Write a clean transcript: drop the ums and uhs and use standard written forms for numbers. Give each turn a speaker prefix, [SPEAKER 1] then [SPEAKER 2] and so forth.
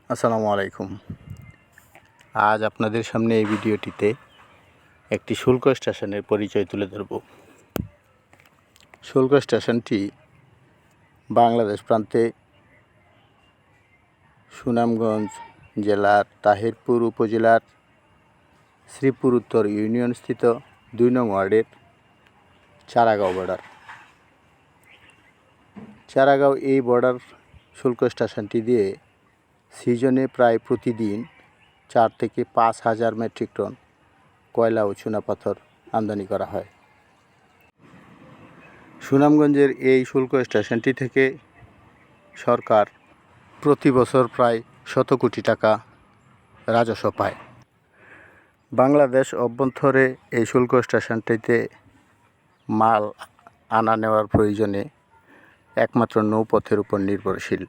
[SPEAKER 1] আসসালামু আলাইকুম। আজ আপনাদের সামনে এই ভিডিওটিতে একটি শুল্ক স্টেশনের পরিচয় তুলে ধরব। শুল্ক স্টেশনটি বাংলাদেশ প্রান্তে সুনামগঞ্জ জেলার তাহিরপুর উপজেলার শ্রীপুর উত্তর ইউনিয়ন স্থিত ২ নং ওয়ার্ডের চারাগাঁও বর্ডার। চারাগাঁও এই বর্ডার শুল্ক স্টেশনটি দিয়ে সিজনে প্রায় প্রতিদিন ৪ থেকে ৫ হাজার মেট্রিক টন কয়লা ও চুনাপাথর আমদানি করা হয়। সুনামগঞ্জের এই শুল্ক স্টেশনটি থেকে সরকার প্রতি বছর প্রায় ১০০ কোটি টাকা রাজস্ব পায়। বাংলাদেশ অভ্যন্তরে এই শুল্ক স্টেশনটিতে মাল আনা নেওয়ার প্রয়োজনে একমাত্র নৌপথের উপর নির্ভরশীল।